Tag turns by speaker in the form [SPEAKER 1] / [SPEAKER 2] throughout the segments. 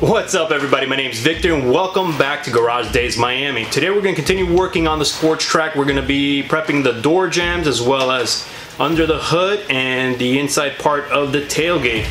[SPEAKER 1] What's up everybody, my name is Victor and welcome back to Garage Days Miami. Today we're going to continue working on the sports track. We're going to be prepping the door jambs as well as under the hood and the inside part of the tailgate.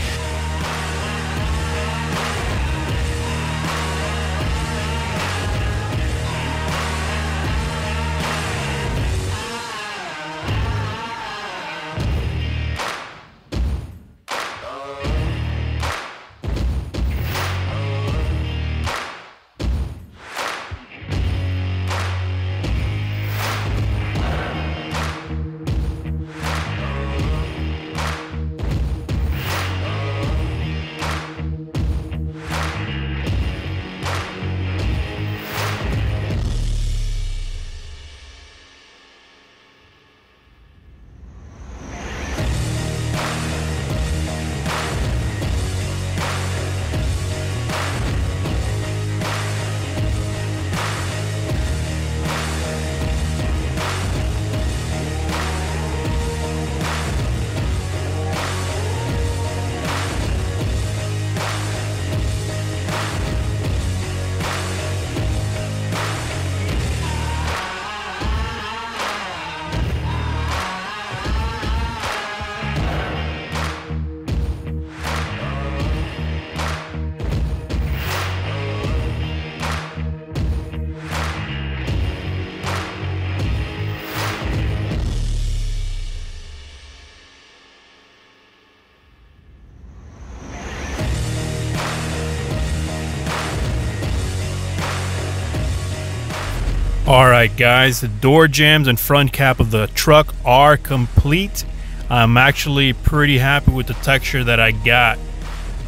[SPEAKER 2] Alright guys, the door jambs and front cap of the truck are complete. I'm actually pretty happy with the texture that I got.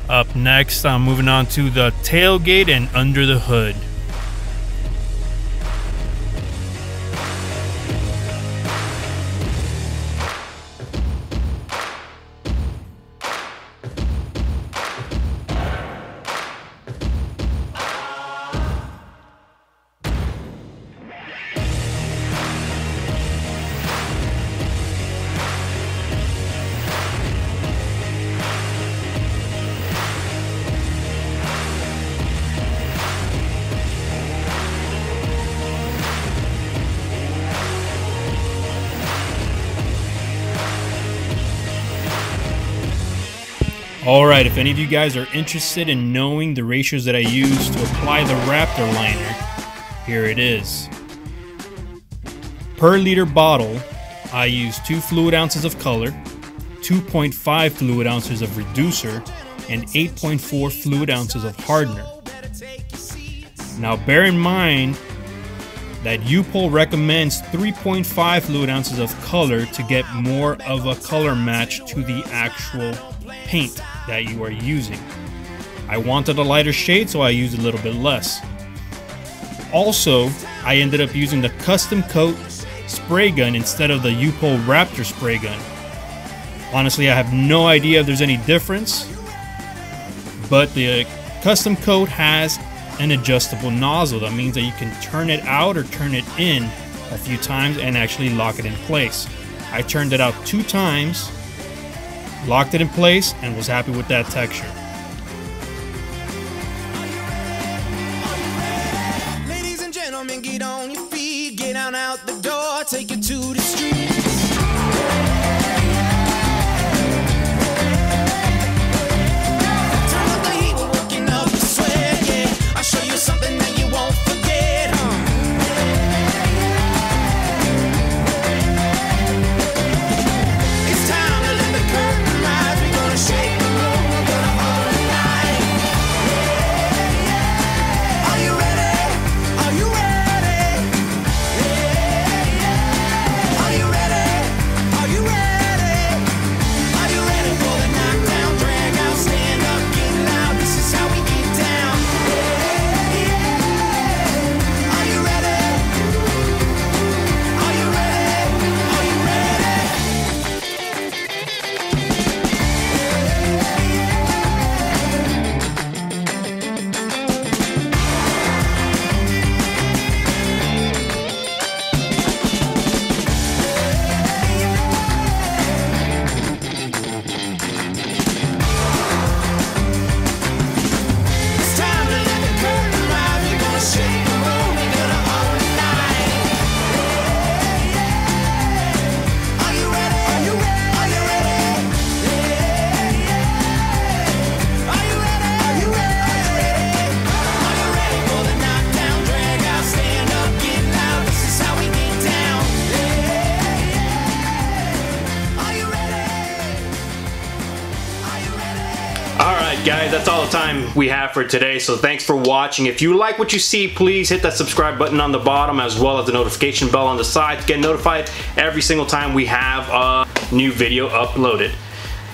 [SPEAKER 2] Up next, I'm moving on to the tailgate and under the hood. Alright, if any of you guys are interested in knowing the ratios that I use to apply the Raptor liner, here it is. Per liter bottle, I use 2 fluid ounces of color, 2.5 fluid ounces of reducer, and 8.4 fluid ounces of hardener. Now bear in mind that U-pol recommends 3.5 fluid ounces of color to get more of a color match to the actual paint that you are using. I wanted a lighter shade, so I used a little bit less. Also, I ended up using the custom coat spray gun instead of the Upol Raptor spray gun. Honestly, I have no idea if there's any difference, but the custom coat has an adjustable nozzle. That means that you can turn it out or turn it in a few times and actually lock it in place. I turned it out 2 times, locked it in place, and was happy with that texture.
[SPEAKER 3] Ladies and gentlemen, get on your feet, get on out the door, take it to the street. Turn up the heat, we're working up the sweat, yeah. I'll show you something that you won't forget, It's time to let the curtain rise, we're gonna shake the room, we're gonna hold the night. Are you ready? Are you ready?
[SPEAKER 1] all the time we have for today, so thanks for watching. If you like what you see, please hit that subscribe button on the bottom as well as the notification bell on the side to get notified every single time we have a new video uploaded.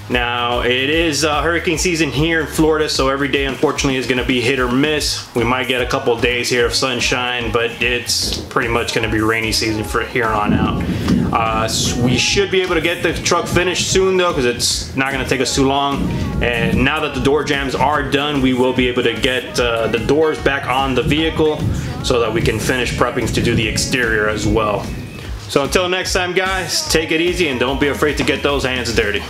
[SPEAKER 1] Now, it is hurricane season here in Florida, so every day unfortunately is going to be hit or miss. We might get a couple of days here of sunshine, but it's pretty much going to be rainy season for here on out. We should be able to get the truck finished soon though, because it's not going to take us too long. And now that the door jambs are done, we will be able to get the doors back on the vehicle so that we can finish prepping to do the exterior as well. So until next time guys, take it easy and don't be afraid to get those hands dirty.